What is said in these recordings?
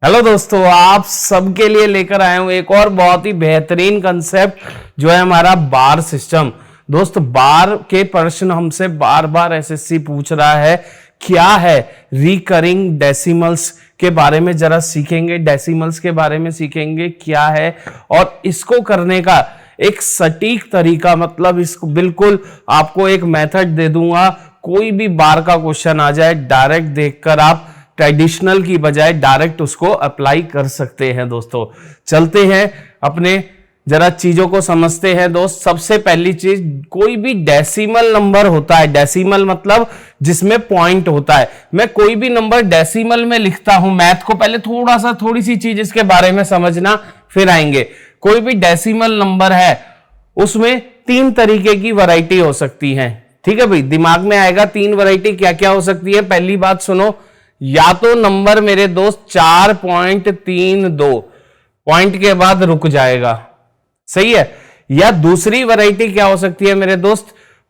Hello दोस्तों, आप सबके लिए लेकर आया हूं एक और बहुत ही बेहतरीन कंसेप्ट जो है हमारा बार सिस्टम। दोस्त, बार के प्रश्न हमसे बार बार एसएससी पूछ रहा है। क्या है रिकरिंग डेसिमल्स के बारे में जरा सीखेंगे, डेसिमल्स के बारे में सीखेंगे क्या है, और इसको करने का एक सटीक तरीका, मतलब इसको बिल्कुल आपको एक मेथड दे दूंगा। कोई भी बार का क्वेश्चन आ जाए, डायरेक्ट देखकर आप ट्रेडिशनल की बजाय डायरेक्ट उसको अप्लाई कर सकते हैं। दोस्तों चलते हैं अपने जरा चीजों को समझते हैं। दोस्त, सबसे पहली चीज, कोई भी डेसिमल नंबर होता है, डेसिमल मतलब जिसमें पॉइंट होता है। मैं कोई भी नंबर डेसिमल में लिखता हूं, मैथ को पहले थोड़ी सी चीज इसके बारे में समझना, फिर आएंगे। कोई भी डेसिमल नंबर है उसमें तीन तरीके की वैरायटी हो सकती है। ठीक है भाई, दिमाग में आएगा तीन वैरायटी क्या क्या हो सकती है। पहली बात सुनो, या तो नंबर मेरे दोस्त 4.32 पॉइंट के बाद रुक जाएगा, सही है। या दूसरी वैरायटी क्या हो सकती है मेरे दोस्त,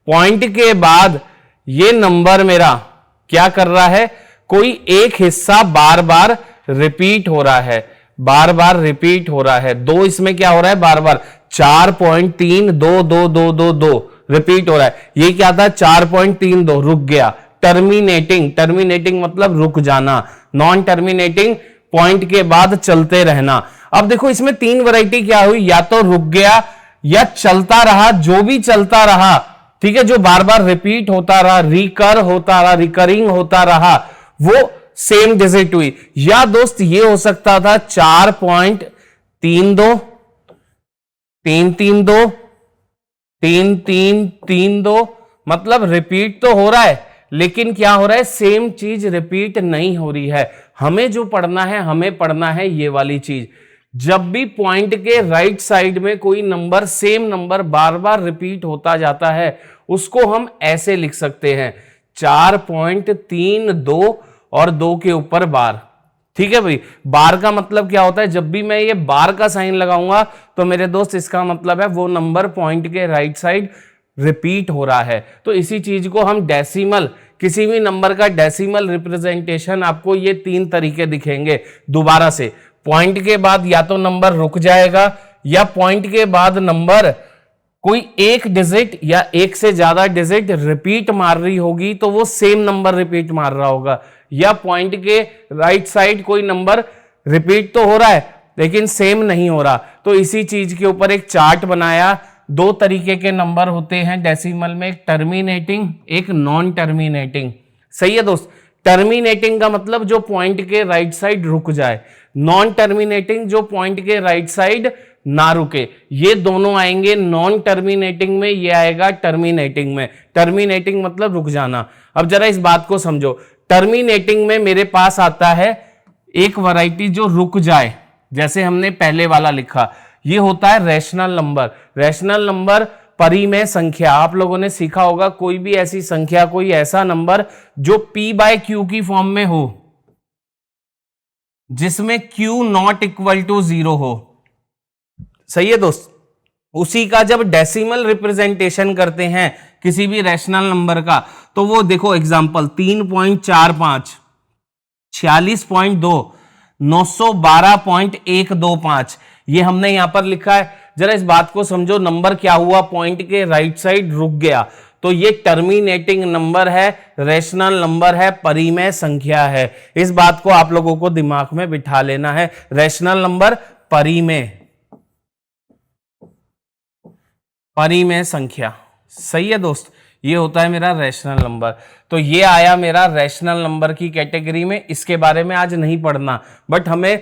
पॉइंट के बाद ये नंबर मेरा क्या कर रहा है, कोई एक हिस्सा बार बार रिपीट हो रहा है, बार बार रिपीट हो रहा है। दो इसमें क्या हो रहा है, बार बार 4.322222 रिपीट हो रहा है। ये क्या था, 4.32 रुक गया। टर्मिनेटिंग, टर्मिनेटिंग मतलब रुक जाना। नॉन टर्मिनेटिंग, पॉइंट के बाद चलते रहना। अब देखो इसमें तीन वैरायटी क्या हुई, या तो रुक गया या चलता रहा। जो भी चलता रहा, ठीक है, जो बार बार रिपीट होता रहा, रिकर होता रहा, रिकरिंग होता रहा, वो सेम डिजिट हुई। या दोस्त ये हो सकता था 4.32 332 3332, मतलब रिपीट तो हो रहा है लेकिन क्या हो रहा है, सेम चीज रिपीट नहीं हो रही है। हमें जो पढ़ना है, हमें पढ़ना है ये वाली चीज। जब भी पॉइंट के राइट साइड में कोई नंबर, सेम नंबर बार बार रिपीट होता जाता है, उसको हम ऐसे लिख सकते हैं 4.32 और 2 के ऊपर बार। ठीक है भाई, बार का मतलब क्या होता है, जब भी मैं ये बार का साइन लगाऊंगा तो मेरे दोस्त इसका मतलब है वो नंबर पॉइंट के राइट साइड रिपीट हो रहा है। तो इसी चीज को हम डेसिमल, किसी भी नंबर का डेसिमल रिप्रेजेंटेशन आपको ये तीन तरीके दिखेंगे। दोबारा से, पॉइंट के बाद या तो नंबर रुक जाएगा, या पॉइंट के बाद नंबर कोई एक डिजिट या एक से ज्यादा डिजिट रिपीट मार रही होगी तो वो सेम नंबर रिपीट मार रहा होगा, या पॉइंट के राइट साइड कोई नंबर रिपीट तो हो रहा है लेकिन सेम नहीं हो रहा। तो इसी चीज के ऊपर एक चार्ट बनाया। दो तरीके के नंबर होते हैं डेसिमल में, एक टर्मिनेटिंग, एक नॉन टर्मिनेटिंग। सही है दोस्त, टर्मिनेटिंग का मतलब जो पॉइंट के राइट साइड रुक जाए, नॉन टर्मिनेटिंग जो पॉइंट के राइट साइड ना रुके। ये दोनों आएंगे नॉन टर्मिनेटिंग में, ये आएगा टर्मिनेटिंग में। टर्मिनेटिंग मतलब रुक जाना। अब जरा इस बात को समझो, टर्मिनेटिंग में मेरे पास आता है एक वैरायटी जो रुक जाए, जैसे हमने पहले वाला लिखा, ये होता है रैशनल नंबर। रैशनल नंबर परिमेय संख्या, आप लोगों ने सीखा होगा, कोई भी ऐसी संख्या, कोई ऐसा नंबर जो p/q की फॉर्म में हो, जिसमें q नॉट इक्वल टू 0 हो। सही है दोस्त, उसी का जब डेसिमल रिप्रेजेंटेशन करते हैं किसी भी रैशनल नंबर का, तो वो देखो एग्जांपल 3.45, 46.2, 912.125, ये हमने यहां पर लिखा है। जरा इस बात को समझो, नंबर क्या हुआ, पॉइंट के राइट साइड रुक गया, तो ये टर्मिनेटिंग नंबर है, रैशनल नंबर है, परिमेय संख्या है। इस बात को आप लोगों को दिमाग में बिठा लेना है। रैशनल नंबर, परिमेय, परिमेय संख्या। सही है दोस्त, ये होता है मेरा रैशनल नंबर। तो ये आया मेरा रैशनल नंबर की कैटेगरी में। इसके बारे में आज नहीं पढ़ना, बट हमें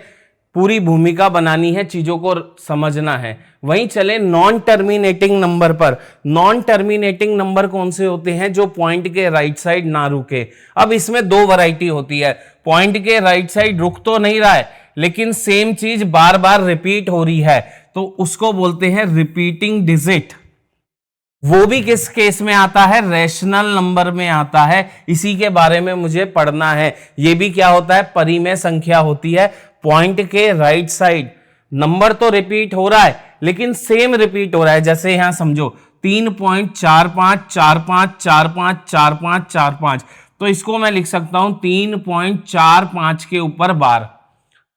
पूरी भूमिका बनानी है, चीजों को समझना है। वहीं चले नॉन टर्मिनेटिंग नंबर पर। नॉन टर्मिनेटिंग नंबर कौन से होते हैं, जो पॉइंट के राइट साइड ना रुके। अब इसमें दो वैरायटी होती है, पॉइंट के राइट साइड रुक तो नहीं रहा है लेकिन सेम चीज बार बार रिपीट हो रही है, तो उसको बोलते हैं रिपीटिंग डिजिट। वो भी किस केस में आता है, रैशनल नंबर में आता है। इसी के बारे में मुझे पढ़ना है। ये भी क्या होता है, परिमेय संख्या होती है। पॉइंट के राइट साइड नंबर तो रिपीट हो रहा है लेकिन सेम रिपीट हो रहा है। जैसे यहां समझो 3.4545454545, तो इसको मैं लिख सकता हूं 3.45 के ऊपर बार।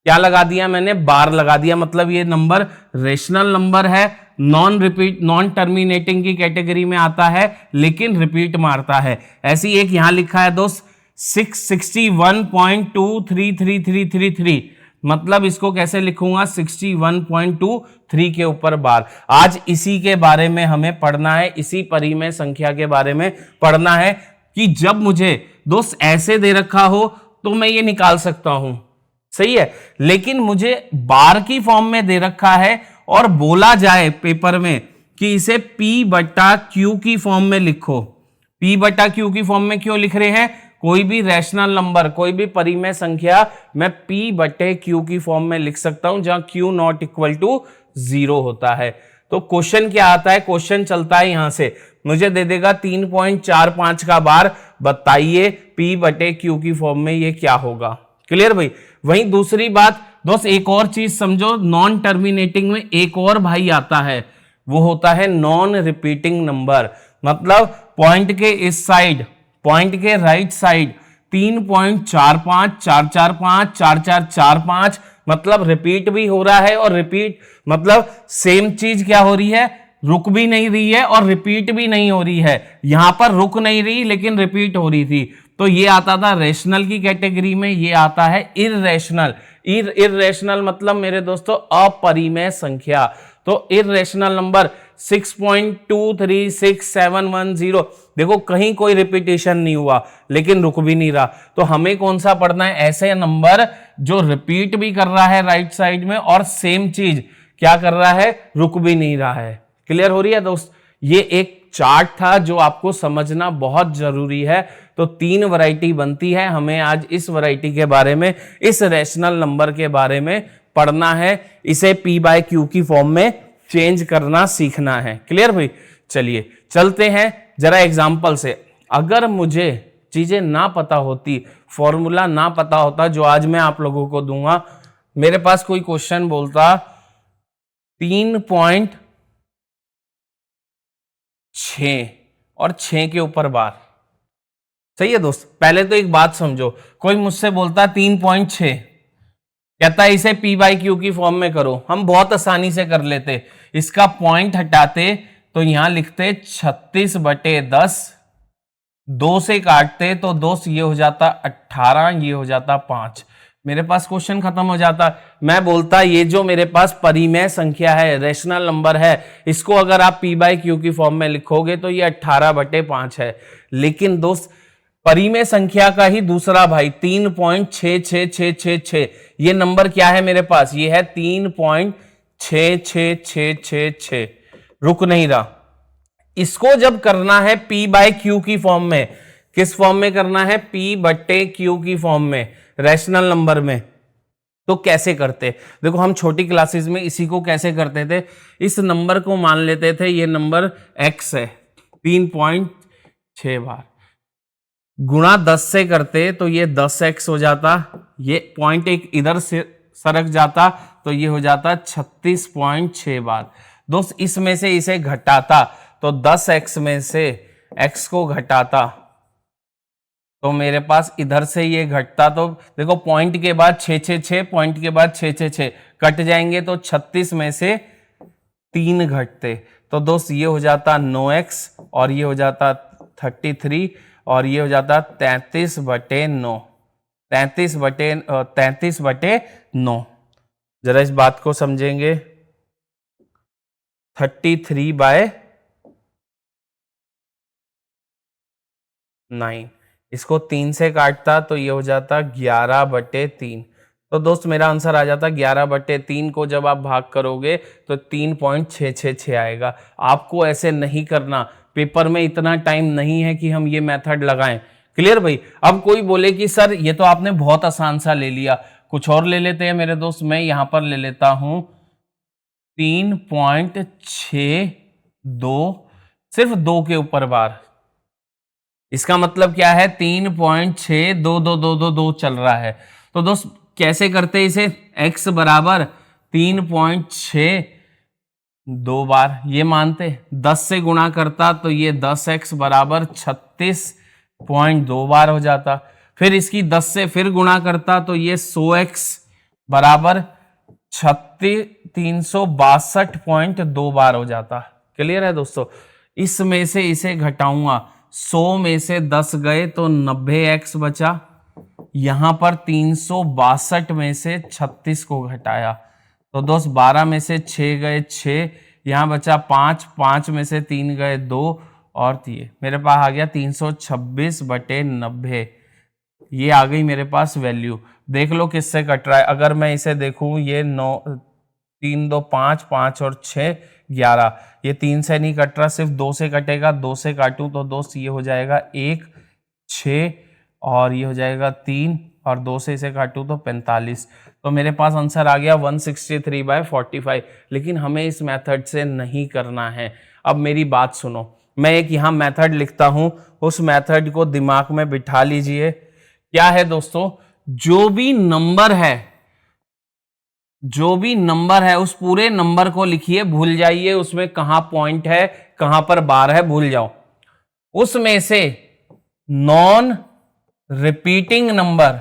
क्या लगा दिया मैंने, बार लगा दिया, मतलब ये नंबर रेशनल नंबर है, नॉन टर्मिनेटिंग की कैटेगरी में आता है लेकिन रिपीट मारता है। ऐसी एक यहां लिखा है दोस्त 661.23333, मतलब इसको कैसे लिखूंगा, 61.23 के ऊपर बार। आज इसी के बारे में हमें पढ़ना है, इसी परिमेय संख्या के बारे में पढ़ना है कि जब मुझे दोस्त ऐसे दे रखा हो तो मैं ये निकाल सकता हूं, सही है, लेकिन मुझे बार की फॉर्म में दे रखा है और बोला जाए पेपर में कि इसे P बटा Q की फॉर्म में लिखो। P बटा Q की फॉर्म में क्यों लिख रहे हैं, कोई भी रैशनल नंबर, कोई भी परिमेय संख्या मैं P बटे Q की फॉर्म में लिख सकता हूं जहां Q नॉट इक्वल टू 0 होता है। तो क्वेश्चन क्या आता है, क्वेश्चन चलता है यहां से, मुझे दे देगा 3.45 का बार, बताइए P बटे Q की फॉर्म में ये क्या होगा। क्लियर भाई। वहीं दूसरी बात दोस्त, एक और चीज समझो, नॉन टर्मिनेटिंग में एक और भाई आता है, वो होता है नॉन रिपीटिंग नंबर। मतलब पॉइंट के इस साइड, पॉइंट के राइट साइड 3.45, 445, 4445, मतलब रिपीट भी हो रहा है, और रिपीट मतलब सेम चीज क्या हो रही है, रुक भी नहीं रही है और रिपीट भी नहीं हो रही है। यहां पर रुक नहीं रही लेकिन रिपीट हो रही थी, तो ये आता था रेशनल की कैटेगरी में, ये आता है इररेशनल। इररेशनल मतलब मेरे दोस्तों अपरिमेय संख्या। तो इररेशनल नंबर 6.236710, देखो कहीं कोई रिपीटेशन नहीं हुआ लेकिन रुक भी नहीं रहा, तो हमें कौन सा पढ़ना है, ऐसे नंबर जो रिपीट भी कर रहा है राइट साइड में और सेम चीज क्या कर रहा है, रुक भी नहीं रहा है। क्लियर हो रही है दोस्त। ये एक चार्ट था जो आपको समझना बहुत जरूरी है। तो 3 वैरायटी बनती है, हमें आज इस वैरायटी के बारे में, इस रैशनल नंबर के बारे में पढ़ना है, इसे P बाय Q की फॉर्म में चेंज करना सीखना है। क्लियर भाई। चलिए चलते हैं जरा एग्जांपल से। अगर मुझे चीजें ना पता होती, फॉर्मूला ना पता होता जो आज मैं आप लोगों को दूंगा, मेरे पास कोई क्वेश्चन बोलता 3.6 और 6 के ऊपर बार, सही है दोस्त। पहले तो एक बात समझो, कोई मुझसे बोलता 3.6, कहता है इसे P बाई Q की फॉर्म में करो, हम बहुत आसानी से कर लेते, इसका पॉइंट हटाते तो यहां लिखते 36/10, 2 से काटते तो दोस्त ये हो जाता 18, ये हो जाता 5, मेरे पास क्वेश्चन खत्म हो जाता। मैं बोलता ये जो मेरे पास परिमेय संख्या है, रेशनल नंबर है, इसको अगर आप P बाई Q की फॉर्म में लिखोगे तो ये 18/5 है। लेकिन दोस्त परिमेय संख्या का ही दूसरा भाई 3.66666, ये नंबर क्या है मेरे पास, ये है 3.66666, रुक नहीं रहा। इसको जब करना है P बाय Q की फॉर्म में, किस फॉर्म में करना है, P बट्टे Q की फॉर्म में, रैशनल नंबर में, तो कैसे करते, देखो हम छोटी क्लासेस में इसी को कैसे करते थे, इस नंबर को मान लेते थे ये नंबर x है, 3.6 बार गुणा 10 से करते तो ये 10x हो जाता, ये पॉइंट एक इधर से सरक जाता तो ये हो जाता 36.6 बार। दोस्त इसमें से इसे घटाता तो 10x में से x को घटाता तो मेरे पास इधर से ये घटता, तो देखो पॉइंट के बाद 666, पॉइंट के बाद 666 कट जाएंगे तो 36 में से 3 घटते, तो दोस्त ये हो जाता 9x और ये हो जाता 33 और ये हो जाता 33/9, 33/9। जरा इस बात को समझेंगे, 33/9, इसको 3 से काटता तो ये हो जाता 11/3, तो दोस्त मेरा आंसर आ जाता 11/3 को जब आप भाग करोगे तो 3.666 आएगा। आपको ऐसे नहीं करना, पेपर में इतना टाइम नहीं है कि हम ये मेथड लगाएं। क्लियर भाई। अब कोई बोले कि सर ये तो आपने बहुत आसान सा ले लिया, कुछ और ले लेते हैं मेरे दोस्त, मैं यहां पर ले लेता हूं 3.62, सिर्फ 2 के ऊपर बार, इसका मतलब क्या है 3.62222 चल रहा है। तो दोस्त कैसे करते इसे, x बराबर 3.62 बार, ये मानते 10 से गुणा करता तो ये 10x बराबर 36.2 बार हो जाता, फिर इसकी 10 से फिर गुणा करता तो ये 100x बराबर 362 बार हो जाता। क्लियर है दोस्तों। इसमें से इसे घटाऊंगा, 100 में से 10 गए तो 90x बचा। यहां पर 362 में से 36 को घटाया तो दोस्त 12 में से 6 गए 6, यहां बचा 5, 5 में से 3 गए 2 और ये मेरे पास आ गया 326/90। ये आ गई मेरे पास वैल्यू। देख लो किससे कट रहा है। अगर मैं इसे देखूं, ये 9, 3 2 5, 5 और 6 11, ये 3 से नहीं कट रहा, सिर्फ 2 से कटेगा। 2 से काटूं तो दोस्त ये हो जाएगा 1 6 और ये हो जाएगा 3 और 2 से इसे काटूं तो 45। तो मेरे पास आंसर आ गया 163/45। लेकिन हमें इस मेथड से नहीं करना है। अब मेरी बात सुनो, मैं एक यहाँ मेथड लिखता हूं, उस मेथड को दिमाग में बिठा लीजिए। क्या है दोस्तों, जो भी नंबर है उस पूरे नंबर को लिखिए, भूल जाइए उसमें कहां पॉइंट है कहां पर बार है, भूल जाओ। उसमें से नॉन रिपीटिंग नंबर,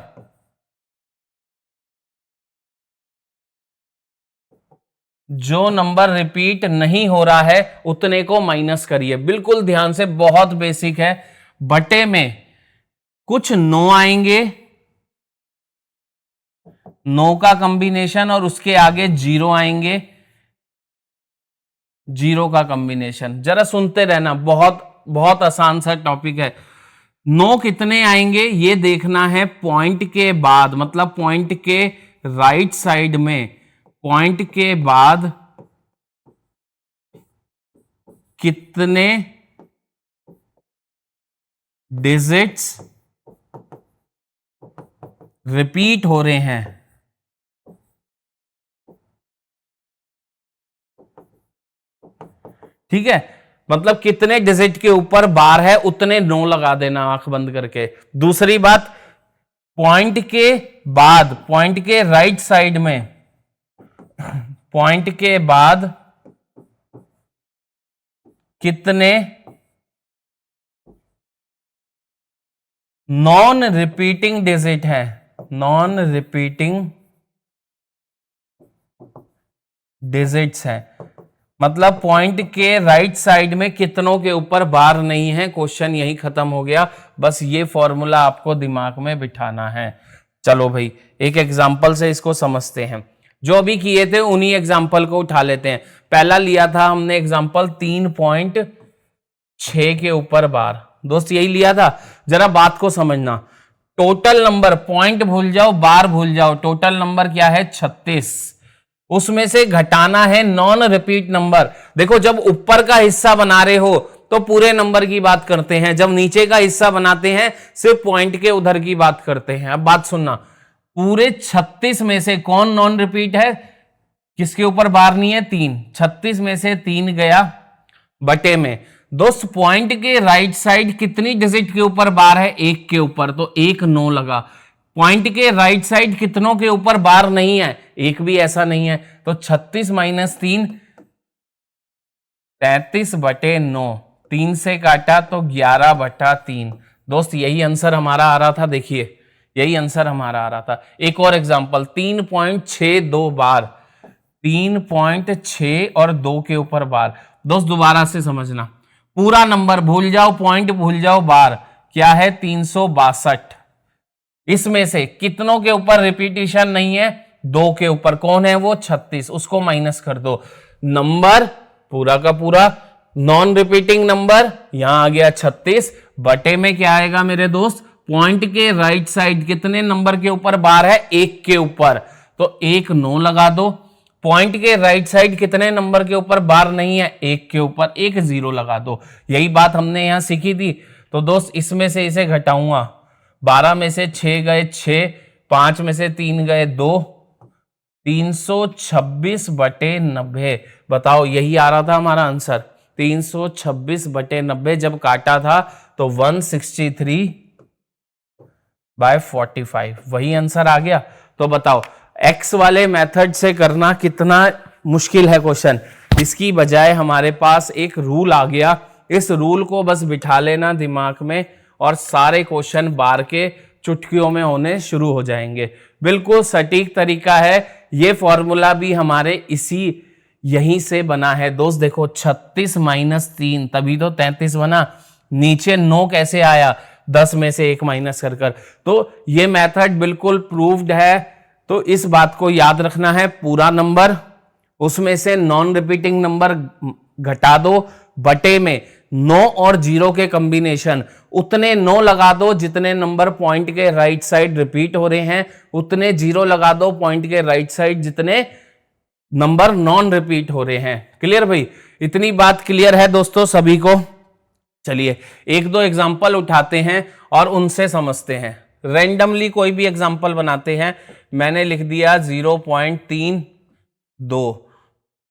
जो नंबर रिपीट नहीं हो रहा है उतने को माइनस करिए। बिल्कुल ध्यान से, बहुत बेसिक है। बटे में कुछ 9 आएंगे, 9 का कॉम्बिनेशन और उसके आगे 0 आएंगे, 0 का कॉम्बिनेशन। जरा सुनते रहना, बहुत बहुत आसान सा टॉपिक है। 9 कितने आएंगे ये देखना है पॉइंट के बाद, मतलब पॉइंट के राइट साइड में, पॉइंट के बाद कितने डिजिट्स रिपीट हो रहे हैं। ठीक है, मतलब कितने डिजिट के ऊपर बार है उतने 9 लगा देना आंख बंद करके। दूसरी बात, पॉइंट के बाद, पॉइंट के राइट साइड में, पॉइंट के बाद कितने नॉन रिपीटिंग डिजिट है, नॉन रिपीटिंग डिजिट्स है। मतलब पॉइंट के राइट साइड में कितनों के ऊपर बार नहीं है। क्वेश्चन यही खत्म हो गया। बस ये फॉर्मूला आपको दिमाग में बिठाना है। चलो भाई, एक एग्जांपल से इसको समझते हैं। जो अभी किए थे उन्हीं एग्जांपल को उठा लेते हैं। पहला लिया था हमने एग्जांपल 3.6 के ऊपर बार। दोस्त यही लिया था। जरा बात को समझना, टोटल नंबर, पॉइंट भूल जाओ बार भूल जाओ, टोटल नंबर क्या है 36। उसमें से घटाना है नॉन रिपीट नंबर। देखो, जब ऊपर का हिस्सा बना रहे हो तो पूरे नंबर की बात करते हैं, जब नीचे का हिस्सा बनाते हैं सिर्फ पॉइंट के उधर की बात करते हैं। अब बात सुनना, पूरे 36 में से कौन नॉन रिपीट है, किसके ऊपर बार नहीं है, 3। 36 में से 3 गया बटे में। दोस्त पॉइंट के राइट साइड कितनी डिजिट के ऊपर बार है, 1 के ऊपर, तो 1 9 लगा। पॉइंट के राइट साइड कितनों के ऊपर बार नहीं है, एक भी ऐसा नहीं है, तो 36 - 3 33/9, 3 से काटा तो 11/3। दोस्त यही आंसर हमारा आ रहा था। देखिए यही आंसर हमारा आ रहा था। एक और एग्जांपल, 3.62 बार, 3.6 और 2 के ऊपर बार। दोस्त दोबारा से समझना, पूरा नंबर भूल जाओ, पॉइंट भूल जाओ, बार क्या है 362। इसमें से कितनों के ऊपर रिपीटिशन नहीं है, 2 के ऊपर। कौन है वो, 36। उसको माइनस कर दो। नंबर पूरा का पूरा नॉन रिपीटिंग नंबर यहां आ गया 36, बटे में क्या आएगा मेरे दोस्त, पॉइंट के राइट साइड कितने नंबर के ऊपर बार है, 1 के ऊपर, तो 1 9 लगा दो। पॉइंट के राइट साइड कितने नंबर के ऊपर बार नहीं है, 1 के ऊपर, 1 0 लगा दो। यही बात हमने यहां सीखी थी। तो दोस्त इसमें से इसे घटाऊंगा, 12 में से 6 गए 6, 5 में से 3 गए 2, 326/90। बताओ, यही आ रहा था हमारा आंसर, 326/90। जब काटा था तो 163/45, वही आंसर आ गया। तो बताओ, एक्स वाले मेथड से करना कितना मुश्किल है क्वेश्चन। इसकी बजाय हमारे पास एक रूल आ गया। इस रूल को बस बिठा लेना दिमाग में और सारे क्वेश्चन बार के चुटकियों में होने शुरू हो जाएंगे। बिल्कुल सटीक तरीका है। ये फॉर्मूला भी हमारे इसी यहीं से बना है दोस्त। देखो 36 माइनस 3 तभी तो 33 बना। नीचे 9 कैसे आया, 10 में से 1 माइनस कर कर। तो ये मेथड बिल्कुल प्रूव्ड है। तो इस बात को याद रखना है, पूरा नंबर उसमें से नॉन रिपीटिंग नंबर घटा दो, बटे में 9 और 0 के कॉम्बिनेशन, उतने 9 लगा दो जितने नंबर पॉइंट के राइट साइड रिपीट हो रहे हैं, उतने 0 लगा दो पॉइंट के राइट साइड जितने नंबर नॉन रिपीट हो रहे हैं। क्लियर भाई? इतनी बात क्लियर है दोस्तों सभी को? चलिए एक दो एग्जांपल उठाते हैं और उनसे समझते हैं। रैंडमली कोई भी एग्जांपल बनाते हैं। मैंने लिख दिया 0.32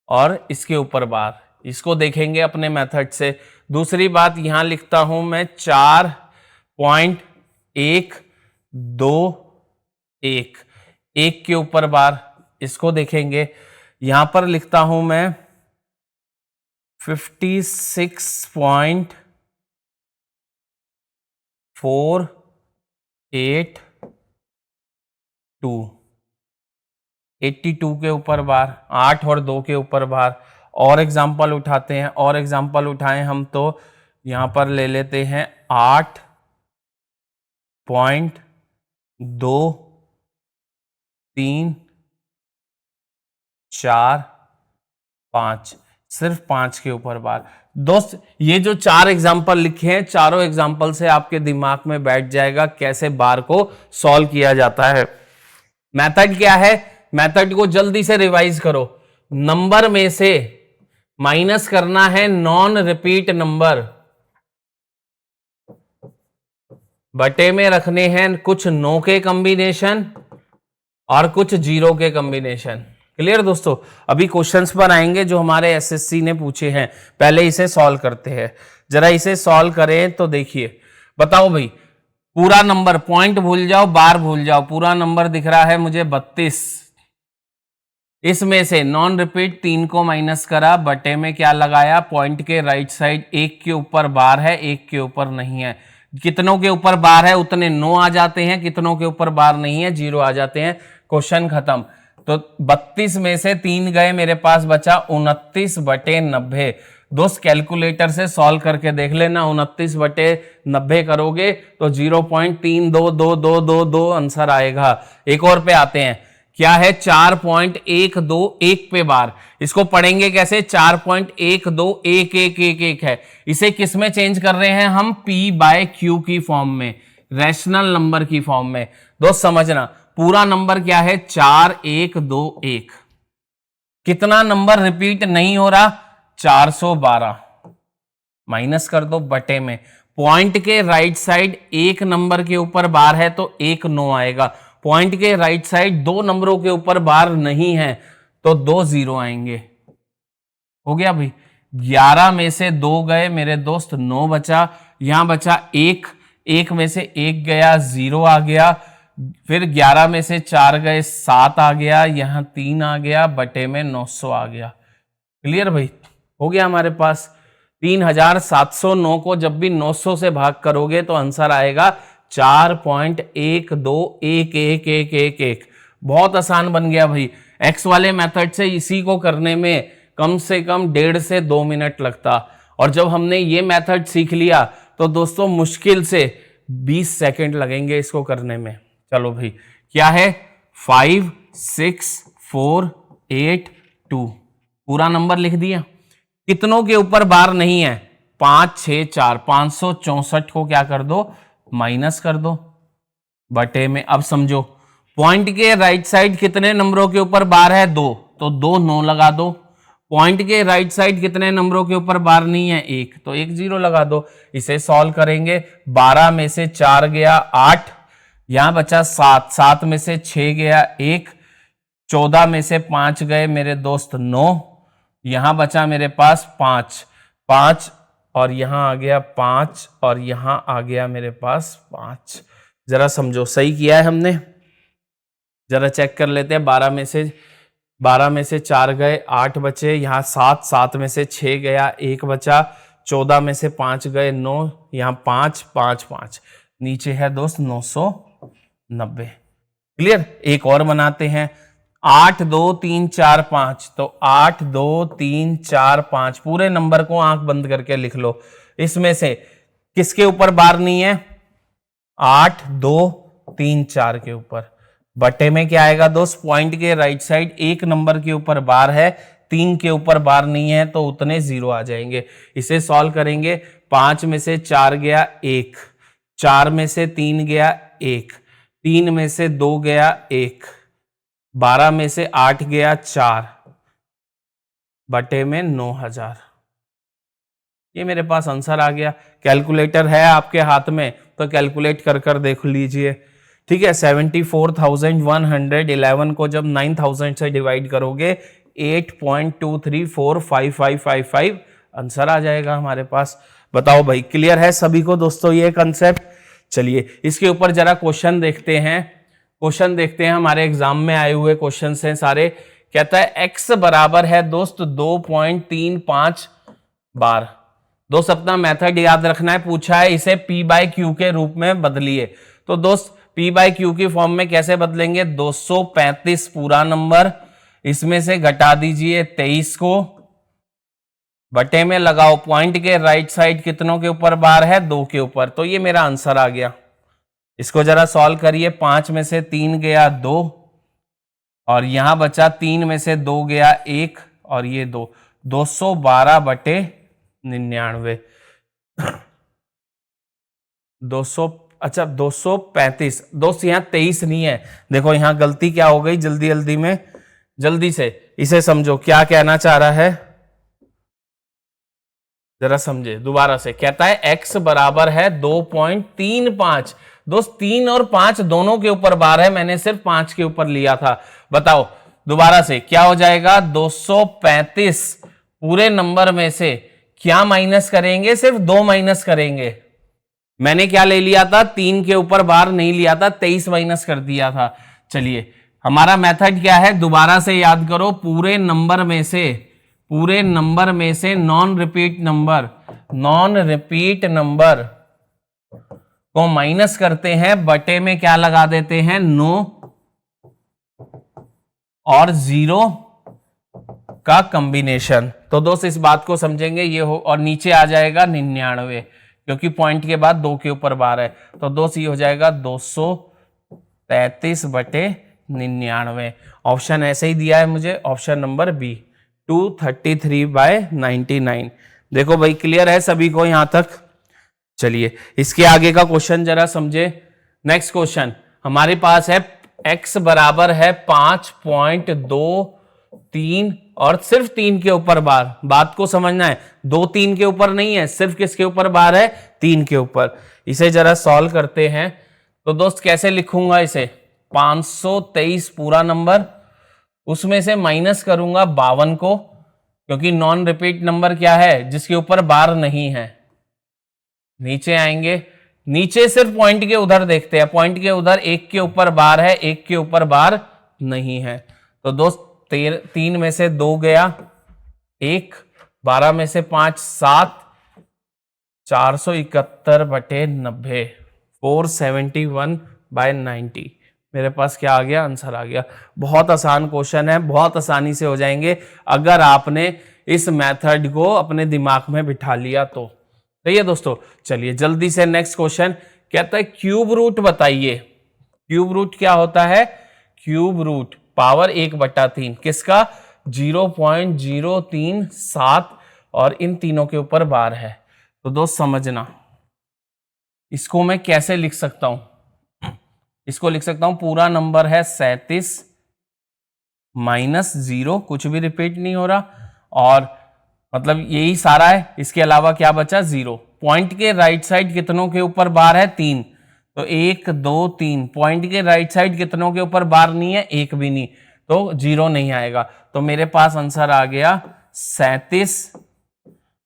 और इसके ऊपर बार, इसको देखेंगे अपने मेथड से। दूसरी बात यहां लिखता हूं मैं 4.121, एक के ऊपर बार, इसको देखेंगे। यहां पर लिखता हूं मैं 56.482, 82 के ऊपर बार, 8 और 2 के ऊपर बार। और एग्जाम्पल उठाते हैं, और एग्जाम्पल उठाएं हम तो यहां पर ले लेते हैं 8.235, सिर्फ 5 के ऊपर बार। दोस्त ये जो 4 एग्जाम्पल लिखे हैं, चारों एग्जाम्पल से आपके दिमाग में बैठ जाएगा कैसे बार को सॉल्व किया जाता है। मेथड क्या है? मेथड को जल्दी से रिवाइज करो। नंबर में से माइनस करना है नॉन रिपीट नंबर, बटे में रखने हैं कुछ 9 के कॉम्बिनेशन और कुछ 0 के कॉम्बिनेशन। क्लियर दोस्तों? अभी क्वेश्चंस पर आएंगे जो हमारे एसएससी ने पूछे हैं, पहले इसे सॉल्व करते हैं। जरा इसे सॉल्व करें तो देखिए, बताओ भाई पूरा नंबर, पॉइंट भूल जाओ, बार भूल जाओ, पूरा नंबर दिख रहा है मुझे 32। इसमें से नॉन रिपीट 3 को माइनस करा, बटे में क्या लगाया, पॉइंट के राइट साइड 1 के ऊपर बार है, 1 के ऊपर नहीं है। कितनों के ऊपर बार है उतने 9 आ जाते हैं, कितनों के ऊपर बार नहीं है 0 आ जाते हैं। क्वेश्चन खत्म। तो 32 में से 3 गए, मेरे पास बचा 29/90। दोस्त कैलकुलेटर से सॉल्व करके देख लेना, 29/90 करोगे तो 0.322222 आंसर आएगा। एक और पे आते हैं, क्या है 4.121 पे बार। इसको पढ़ेंगे कैसे? 4.12111 है। इसे किस में चेंज कर रहे हैं हम? P/Q की फॉर्म में, रैशनल नंबर की फॉर्म में। दोस्त समझना, पूरा नंबर क्या है 4121। कितना नंबर रिपीट नहीं हो रहा? 412। माइनस कर दो, बटे में पॉइंट के राइट साइड 1 नंबर के ऊपर बार है तो 1 9 आएगा। पॉइंट के राइट साइड 2 नंबरों के ऊपर बार नहीं है तो 2 0 आएंगे। हो गया भाई? 11 में से 2 गए मेरे दोस्त, 9 बचा। यहां बचा 1, 1 में से 1 गया, 0 आ गया। फिर 11 में से 4 गए, 7 आ गया। यहां 3 आ गया, बटे में 900 आ गया। क्लियर भाई? हो गया हमारे पास 3709 को जब भी 900 से भाग करोगे तो आंसर आएगा 4.1211111। बहुत आसान बन गया भाई। एक्स वाले मेथड से इसी को करने में कम से कम 1.5 से 2 मिनट लगता, और जब हमने ये मेथड सीख लिया तो दोस्तों मुश्किल से 20 सेकंड लगेंगे इसको करने में। चलो भाई, क्या है 56482, पूरा नंबर लिख दिया। कितनों के ऊपर बार नहीं है? 564, 564 को क्या कर दो, माइनस कर दो, बटे में। अब समझो पॉइंट के राइट साइड कितने नंबरों के ऊपर बार है? 2, तो 2 9 लगा दो। पॉइंट के राइट साइड कितने नंबरों के ऊपर बार नहीं है? 1, तो 1 0 लगा दो। इसे सॉल्व करेंगे। 12 में से 4 गया 8, यहां बचा 7, 7 में से 6 गया 1, 14 में से 5 गए मेरे दोस्त 9, यहां बचा मेरे पास 5, 5 और यहां आ गया 5 और यहां आ गया मेरे पास 5। जरा समझो सही किया है हमने? जरा चेक कर लेते हैं। 12 में से 4 गए, 8 बचे, यहाँ 7, 7 में से 6 गया, 1 बचा, 14 में से 5 गए 9, यहाँ 5 5 5, नीचे है दोस्त 990। क्लियर। एक और बनाते हैं, 8 2 3 4 5, तो 8 2 3 4 5 पूरे नंबर को आंख बंद करके लिख लो। इसमें से किसके ऊपर बार नहीं है? 8 2 3 4 के ऊपर। बटे में क्या आएगा दोस्त? पॉइंट के राइट साइड एक नंबर के ऊपर बार है, 3 के ऊपर बार नहीं है, तो उतने 0 आ जाएंगे। इसे सॉल्व करेंगे, 5 में से 4 गया 1, 4 में से 3 गया 1, 3 में से 2 गया 1, 12 में से 8 गया 4, बटे में 9000। ये मेरे पास आंसर आ गया। कैलकुलेटर है आपके हाथ में तो कैलकुलेट कर कर देख लीजिए। ठीक है, 74,111 को जब 9,000 से डिवाइड करोगे 8.234555 आंसर आ जाएगा हमारे पास। बताओ भाई, क्लियर है सभी को दोस्तों ये कंसेप्ट? चलिए इसके ऊपर जरा क्वेश्चन देखते हैं। क्वेश्चन देखते हैं, हमारे एग्जाम में आए हुए क्वेश्चन हैं सारे। कहता है x बराबर है दोस्त 2.35 बार। दोस्त अपना मेथड याद रखना है, पूछा है इसे p/q के रूप में बदलिए। तो दोस्त p/q की फॉर्म में कैसे बदलेंगे? 235 पूरा नंबर, इसमें से घटा दीजिए 23 को, बटे में लगाओ पॉइंट के राइट साइड कितनों के ऊपर बार है? 2 के ऊपर। तो ये मेरा आंसर आ गया। इसको जरा सॉल्व करिए, 5 में से 3 गया 2, और यहां बचा 3 में से 2 गया 1, और ये 2, 212 बटे 99, 200, अच्छा 235। दोस्त यहाँ 23 नहीं है, देखो यहाँ गलती क्या हो गई, जल्दी जल्दी में, जल्दी से इसे समझो क्या कहना चाह रहा है, जरा समझे दोबारा से। कहता है x बराबर है 2.35। दोस्त 3 और 5 दोनों के ऊपर बार है, मैंने सिर्फ 5 के ऊपर लिया था। बताओ दोबारा से क्या हो जाएगा? 235 पूरे नंबर में से क्या माइनस करेंगे? सिर्फ 2 माइनस करेंगे। मैंने क्या ले लिया था? 3 के ऊपर बार नहीं लिया था, 23 माइनस कर दिया था। चलिए हमारा मेथड क्या है, दोबारा से याद करो। पूरे नंबर में से नॉन रिपीट नंबर को माइनस करते हैं, बटे में क्या लगा देते हैं? 9 और 0 का कॉम्बिनेशन। तो दोस्त इस बात को समझेंगे, ये हो, और नीचे आ जाएगा 99, क्योंकि पॉइंट के बाद 2 के ऊपर बार है। तो दोस्त ये हो जाएगा 233 बटे 99। ऑप्शन ऐसे ही दिया है मुझे, ऑप्शन नंबर बी, 233/99। देखो भाई क्लियर है सभी को यहां तक? चलिए इसके आगे का क्वेश्चन जरा समझे। नेक्स्ट क्वेश्चन हमारे पास है, x बराबर है 5.23 और सिर्फ 3 के ऊपर बार। बात को समझना है, 2 3 के ऊपर नहीं है, सिर्फ किसके ऊपर बार है? 3 के ऊपर। इसे जरा सॉल्व करते हैं। तो दोस्त कैसे लिखूंगा इसे? 523 पूरा नंबर, उसमें से माइनस करूंगा 52 को, क्योंकि नॉन रिपीट नंबर क्या है? जिसके ऊपर बार नहीं है। नीचे आएंगे, नीचे सिर्फ पॉइंट के उधर देखते हैं, पॉइंट के उधर 1 के ऊपर बार है, 1 के ऊपर बार नहीं है। तो दोस्त 3 में से 2 गया 1, 12 में से 5 7, 471 बटे 90, 471/90। मेरे पास क्या आ गया? आंसर आ गया। बहुत आसान क्वेश्चन है, बहुत आसानी से हो जाएंगे अगर आपने इस मेथड को अपने दिमाग में बिठा लिया तो। सही है दोस्तों। चलिए जल्दी से नेक्स्ट क्वेश्चन। कहता है क्यूब रूट बताइए। क्यूब रूट क्या होता है? क्यूब रूट पावर 1/3 किसका? 0.037, और इन तीनों के ऊपर बार है। तो दोस्त समझना, इसको मैं कैसे लिख सकता हूं? इसको लिख सकता हूं, पूरा नंबर है 37 - 0, कुछ भी रिपीट नहीं हो रहा, और मतलब यही सारा है, इसके अलावा क्या बचा? 0। पॉइंट के राइट साइड कितनों के ऊपर बार है? 3। तो 1 2 3, पॉइंट के राइट साइड कितनों के ऊपर बार नहीं है? 1 भी नहीं, तो 0 नहीं आएगा। तो मेरे पास आंसर आ गया 37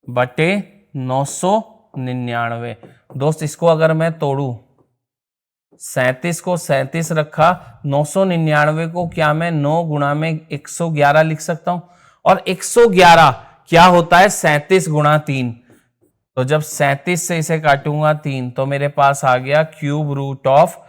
बटे 999। दोस्त इसको अगर मैं तोड़ू, 37 को 37 रखा, 999 को क्या मैं 9 गुणा में 111 लिख सकता हूं? और 111 क्या होता है? 37 गुणा 3। तो जब 37 से इसे काटूंगा 3, तो मेरे पास आ गया क्यूब रूट ऑफ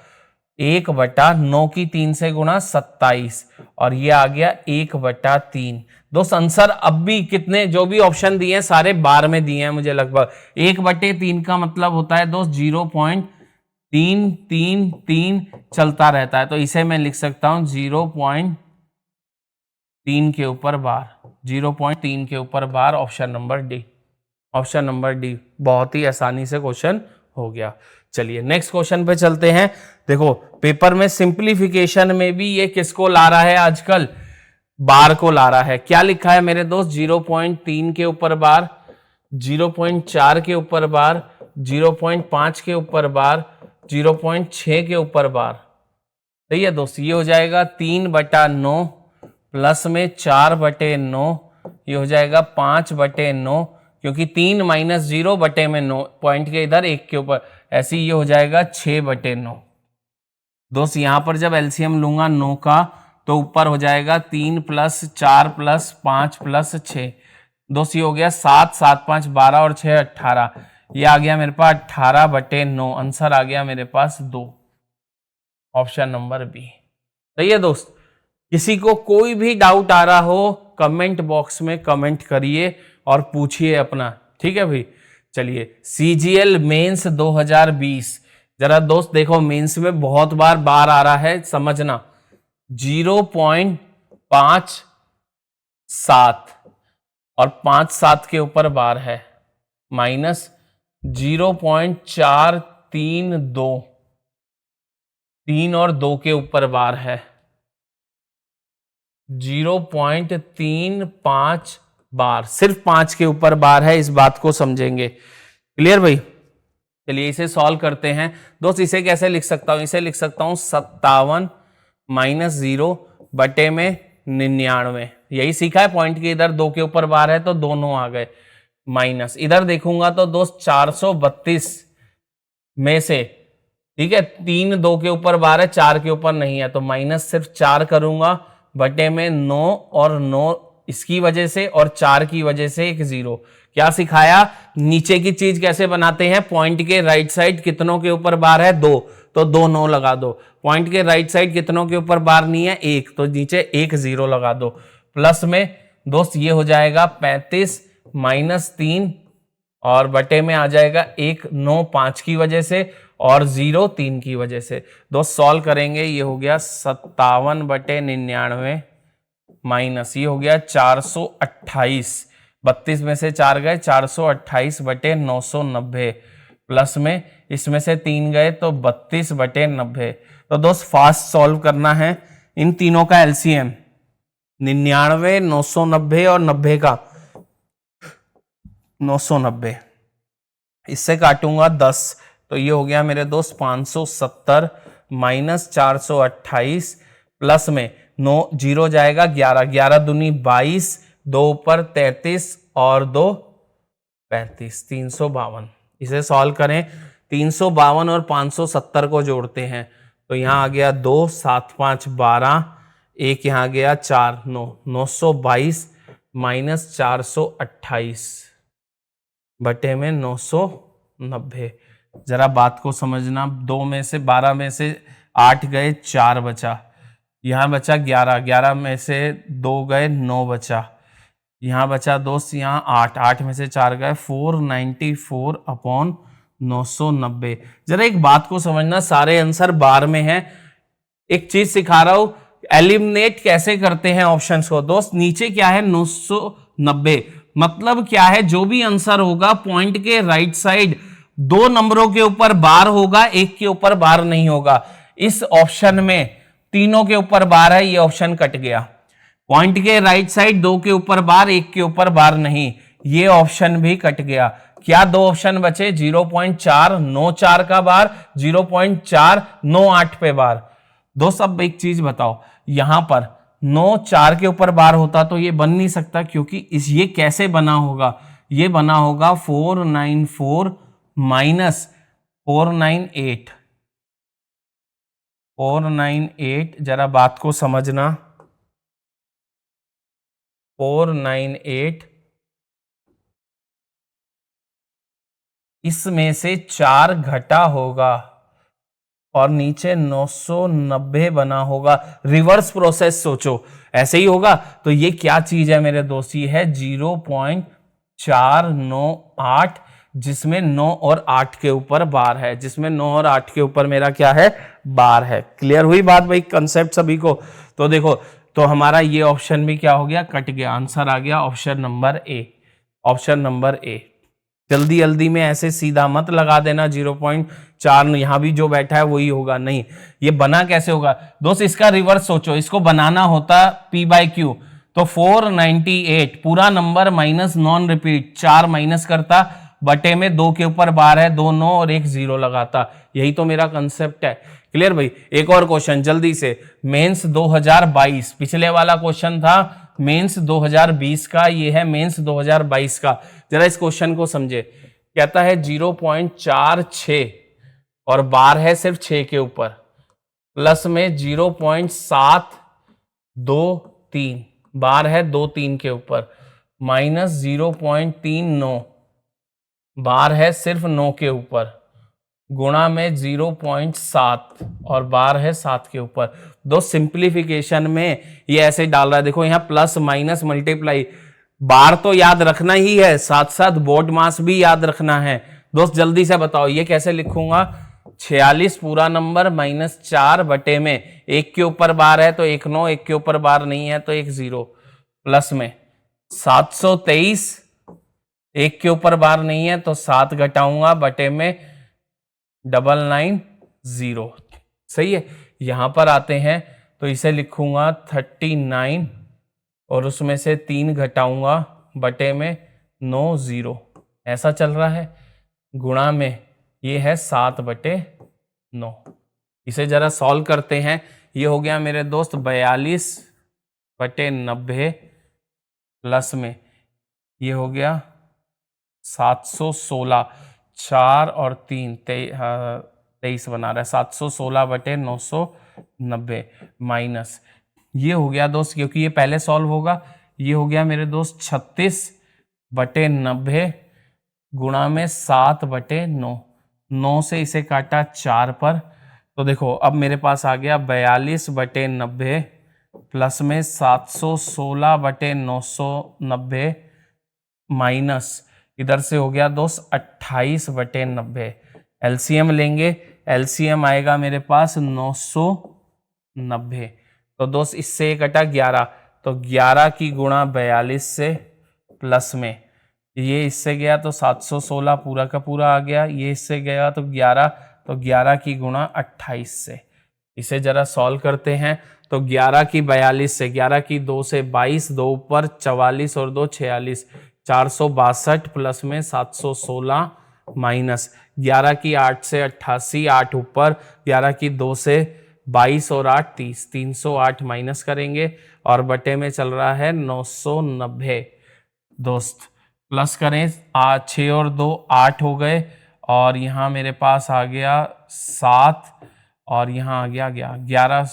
1/9 की 3 से गुणा 27 और ये आ गया 1/3। दोस्त आंसर अब भी कितने जो भी ऑप्शन दिए हैं सारे बार में दिए हैं मुझे लगभग। 1/3 का मतलब होता है दोस्त 0.333 चलता रहता है, तो इसे मैं लिख सकता हूं 0.3 के ऊपर बार, 0.3 के ऊपर bar. Option number D, option number D. बहुत ही आसानी से क्वेश्चन हो गया। चलिए नेक्स्ट क्वेश्चन पे चलते हैं। देखो पेपर में सिंप्लीफिकेशन में भी ये किसको ला रहा है आजकल, बार को ला रहा है। क्या लिखा है मेरे दोस्त, 0.3 के ऊपर बार, 0.4 के ऊपर बार, 0.5 के ऊपर बार, 0.6 के ऊपर बार। सही है दोस्त, ये हो जाएगा 3/9 प्लस में 4/9, ये हो जाएगा 5/9 क्योंकि 3 माइनस 0/9 पॉइंट के इधर 1 के ऊपर, ऐसे ये हो जाएगा 6/9। दोस्त यहां पर जब एलसीएम लूंगा 9 का तो ऊपर हो जाएगा 3 प्लस 4 प्लस 5 प्लस 6। दोस्त ये हो गया 7, 7 5 12 और 6 18, ये आ गया मेरे पास 18/9। आंसर आ गया मेरे पास 2, ऑप्शन नंबर बी। सही है दोस्त। किसी को कोई भी डाउट आ रहा हो कमेंट बॉक्स में कमेंट करिए और पूछिए अपना, ठीक है भाई। चलिए सीजीएल मेंस 2020, जरा दोस्त देखो मेंस में बहुत बार बार आ रहा है, समझना। 0.57 और 5/7 के ऊपर बार है, माइनस 0.432, 3 और 2 के ऊपर बार है, 0.35 बार, सिर्फ 5 के ऊपर बार है, इस बात को समझेंगे। क्लियर भाई। चलिए इसे सॉल्व करते हैं दोस्त। इसे कैसे लिख सकता हूं, इसे लिख सकता हूं 57 माइनस 0 बटे में 99। यही सीखा है, पॉइंट के इधर 2 के ऊपर बार है तो दोनों आ गए, माइनस इधर देखूंगा तो दोस्त 432 में से, ठीक है, 3 2 के ऊपर बार है, 4 के ऊपर नहीं है, तो माइनस सिर्फ 4 करूंगा बटे में 9 और 9 इसकी वजह से और 4 की वजह से एक 0। क्या सिखाया, नीचे की चीज कैसे बनाते हैं, पॉइंट के राइट साइड कितनों के ऊपर बार है 2, तो 2 9 लगा दो। पॉइंट के राइट साइड कितनों के ऊपर बार नहीं है 1, तो नीचे एक 0 लगा दो। प्लस में दोस्त ये हो जाएगा 35 माइनस 3 और बटे में आ जाएगा 1 9 5 की वजह से और 0 3 की वजह से। दोस्त सॉल्व करेंगे, ये हो गया 57/99 माइनस ये हो गया 428, 32 में से 4 गए 428/990 प्लस में इसमें से 3 गए तो 32/90। तो दोस्त फास्ट सॉल्व करना है इन तीनों का एलसीएम, 99 990 और 90 का 990, इससे काटूंगा 10 तो ये हो गया मेरे दोस्त 570 माइनस 428 प्लस में 9 0 जाएगा 11, 11 दूनी 22, 2 ऊपर 33 और 2 35, 352। इसे सॉल्व करें, 352 और 570 को जोड़ते हैं तो यहां आ गया 2 7 5 12, एक यहां गया 4 9, 922 माइनस 428 बटे में 990। जरा बात को समझना, 2 में से 12 में से 8 गए 4 बचा, यहां बचा 11, 11 में से 2 गए 9 बचा, यहां बचा दोस्त यहां 8, 8 में से 4 गए 494/990। जरा एक बात को समझना, सारे आंसर बार में है। एक चीज सिखा रहा हूं, एलिमिनेट कैसे करते हैं ऑप्शंस को। दोस्त नीचे क्या है 990, मतलब क्या है, जो भी आंसर होगा पॉइंट के राइट साइड 2 नंबरों के ऊपर बार होगा, 1 के ऊपर बार नहीं होगा। इस ऑप्शन में तीनों के ऊपर बार है, ये ऑप्शन कट गया। पॉइंट के राइट साइड 2 के ऊपर बार, 1 के ऊपर बार नहीं, ये ऑप्शन भी कट गया। क्या 2 ऑप्शन बचे, 0.494 का बार, 0.498 पे बार। दोस्त अब एक चीज बताओ, यहां पर 9 4 के ऊपर बार होता तो ये बन नहीं सकता, क्योंकि इस ये कैसे बना होगा, ये बना होगा 494 माइनस 498, 498। जरा बात को समझना, 498 इसमें से 4 घटा होगा, और नीचे 990 बना होगा। रिवर्स प्रोसेस सोचो, ऐसे ही होगा। तो ये क्या चीज है मेरे दोस्त, ये है 0.498, जिसमें 9 और 8 के ऊपर बार है, जिसमें 9 और 8 के ऊपर मेरा क्या है, बार है। क्लियर हुई बात भाई, कंसेप्ट सभी को। तो देखो, तो हमारा ये ऑप्शन भी क्या हो गया, कट गया। आंसर आ गया option number A, option number A. जल्दी जल्दी में ऐसे सीधा मत लगा देना 0.4, यहां भी जो बैठा है वही होगा, नहीं। ये बना कैसे होगा दोस्त, इसका रिवर्स सोचो। इसको बनाना होता P/Q, तो 498 पूरा number minus non repeat, 4 minus करता, बटे में 2 के ऊपर बार है, 2 9 और 1 0 लगाता। यही तो मेरा कंसेप्ट है। क्लियर भाई। एक और क्वेश्चन जल्दी से, मेंस 2022, पिछले वाला क्वेश्चन था मेंस 2020 का, ये है मेंस 2022 का। जरा इस क्वेश्चन को समझे। कहता है 0.46 और बार है सिर्फ 6 के ऊपर, प्लस में 0.723 बार है 2 3 के ऊपर, माइनस 0.39 बार है सिर्फ 9 के ऊपर, गुणा में 0.7 और बार है 7 के ऊपर। दो सिंप्लीफिकेशन में ये ऐसे डाल रहा है, देखो यहाँ प्लस माइनस मल्टीप्लाई, बार तो याद रखना ही है, साथ साथ बोर्ड मास भी याद रखना है। दोस्त जल्दी से बताओ ये कैसे लिखूंगा, 46 पूरा नंबर माइनस 4 बटे में 1 के ऊपर बार है तो 1 9, 1 के ऊपर बार नहीं है तो 1 0, प्लस में 723, 1 के ऊपर बार नहीं है तो 7 घटाऊंगा, बटे में 990। सही है। यहां पर आते हैं तो इसे लिखूंगा 39 और उसमें से 3 घटाऊंगा, बटे में 90। ऐसा चल रहा है। गुणा में ये है 7/9। इसे जरा सॉल्व करते हैं। ये हो गया मेरे दोस्त 42/90, प्लस में ये हो गया 716, 4 और 3 23 बना रहा है, 716/990 माइनस ये हो गया दोस्त, क्योंकि ये पहले सॉल्व होगा, ये हो गया मेरे दोस्त 36/90 गुणा में 7/9, 9 से इसे काटा 4 पर, तो देखो अब मेरे पास आ गया 42/90 प्लस में 716/990 माइनस इधर से हो गया दोस्त 28/90। एलसीएम लेंगे, एलसीएम आएगा मेरे पास 990। तो दोस्त इससे कटा 11, तो 11 की गुणा 42 से, प्लस में ये इससे गया तो 716 पूरा का पूरा आ गया, ये इससे गया तो 11, तो 11 की गुणा 28 से। इसे जरा सॉल्व करते हैं। तो 11 की 42 से, 11 की 2 से 22, 2 ऊपर 44 और 2 46, 462 प्लस में 716 माइनस 11 की 8 से 88, 8 ऊपर, 11 की 2 से 22 और 8 30, 308 माइनस करेंगे और बटे में चल रहा है 990। दोस्त प्लस करें, 6 और 2 8 हो गए और यहाँ मेरे पास आ गया 7 और यहाँ आ गया 11।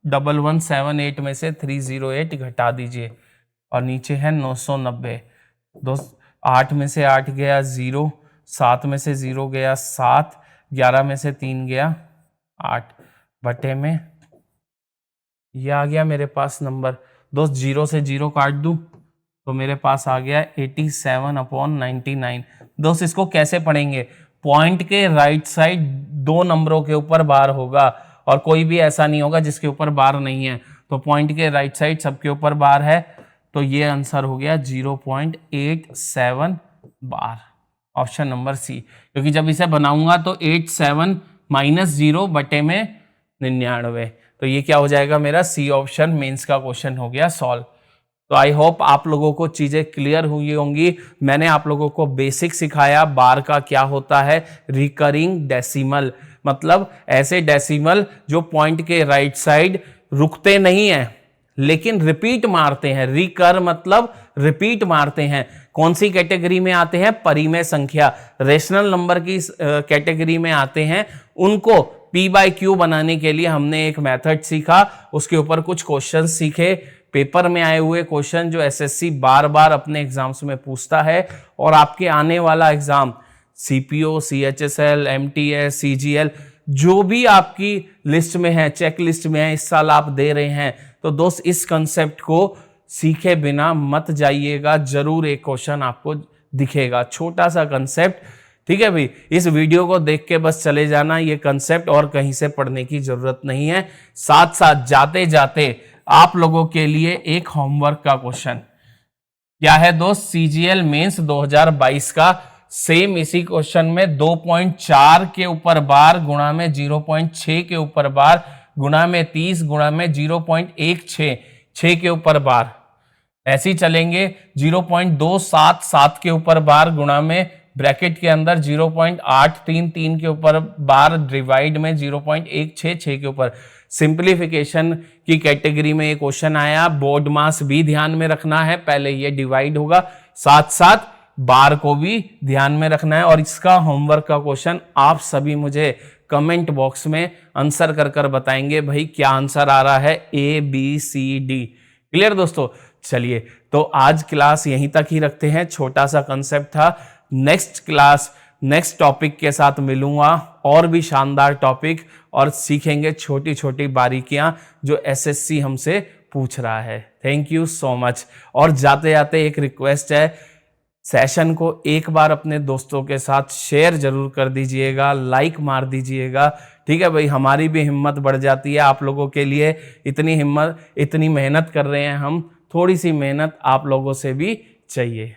1178 में से 308 घटा दीजिए और नीचे है 990। दोस्त 8 में से 8 गया 0, 7 में से 0 गया 7, 11 में से 3 गया 8, बटे में ये आ गया मेरे पास नंबर। दोस्त 0 से 0 काट दूं तो मेरे पास आ गया 87/99। दोस्त इसको कैसे पढ़ेंगे, पॉइंट के राइट साइड 2 नंबरों के ऊपर बार होगा और कोई भी ऐसा नहीं होगा जिसके ऊपर बार नहीं है, तो पॉइंट के राइट साइड सबके ऊपर बार है, तो ये आंसर हो गया 0.87 बार, ऑप्शन नंबर सी। क्योंकि जब इसे बनाऊंगा तो 87 माइनस 0 बटे में 99, तो ये क्या हो जाएगा मेरा सी ऑप्शन मेंस का क्वेश्चन हो गया सॉल्व। तो आई होप आप लोगों को चीजें क्लियर हुई होंगी। मैंने आप लोगों को बेसिक सिखाया, बार का क्या होता है, रिकरिंग डेसिमल, मतलब ऐसे डेसिमल जो पॉइंट के राइट साइड रुकते नहीं हैं लेकिन रिपीट मारते हैं। रिकर मतलब रिपीट मारते हैं। कौन सी कैटेगरी में आते हैं, परिमेय संख्या, रेशनल नंबर की कैटेगरी में आते हैं। उनको P/Q बनाने के लिए हमने एक मेथड सीखा, उसके ऊपर कुछ क्वेश्चन सीखे, पेपर में आए हुए क्वेश्चन जो एसएससी बार बार अपने एग्जाम्स में पूछता है और आपके आने वाला exam CPO, CHSL, MTS, CGL, जो भी आपकी लिस्ट में है, चेक लिस्ट में है, इस साल आप दे रहे हैं, तो दोस्त इस कंसेप्ट को सीखे बिना मत जाइएगा। जरूर एक क्वेश्चन आपको दिखेगा, छोटा सा कंसेप्ट, ठीक है भाई। इस वीडियो को देख के बस चले जाना, ये कंसेप्ट और कहीं से पढ़ने की जरूरत नहीं है। साथ साथ जाते जाते आप लोगों के लिए एक होमवर्क का क्वेश्चन क्या है दोस्त, CGL मेंस 2022 का सेम इसी क्वेश्चन में 2.4 के ऊपर बार गुणा में 0.6 के ऊपर बार गुणा में 30 गुणा में 0.166 6 के ऊपर बार, ऐसे ही चलेंगे 0.277 के ऊपर बार गुणा में ब्रैकेट के अंदर 0.833 के ऊपर बार डिवाइड में 0.166 के ऊपर। सिंप्लीफिकेशन की कैटेगरी में ये क्वेश्चन आया, बोर्ड मास भी ध्यान में रखना है, पहले ये डिवाइड होगा, साथ साथ बार को भी ध्यान में रखना है। और इसका होमवर्क का क्वेश्चन आप सभी मुझे कमेंट बॉक्स में आंसर कर कर बताएंगे भाई क्या आंसर आ रहा है, ABCD। क्लियर दोस्तों? चलिए तो आज क्लास यहीं तक ही रखते हैं, छोटा सा कंसेप्ट था। नेक्स्ट क्लास नेक्स्ट टॉपिक के साथ मिलूंगा, और भी शानदार टॉपिक, और सीखेंगे छोटी छोटी बारीकियां जो SSC हमसे पूछ रहा है। Thank you so much. और जाते जाते एक रिक्वेस्ट है, सेशन को एक बार अपने दोस्तों के साथ शेयर जरूर कर दीजिएगा, लाइक मार दीजिएगा, ठीक है भाई। हमारी भी हिम्मत बढ़ जाती है आप लोगों के लिए, इतनी हिम्मत इतनी मेहनत कर रहे हैं हम, थोड़ी सी मेहनत आप लोगों से भी चाहिए।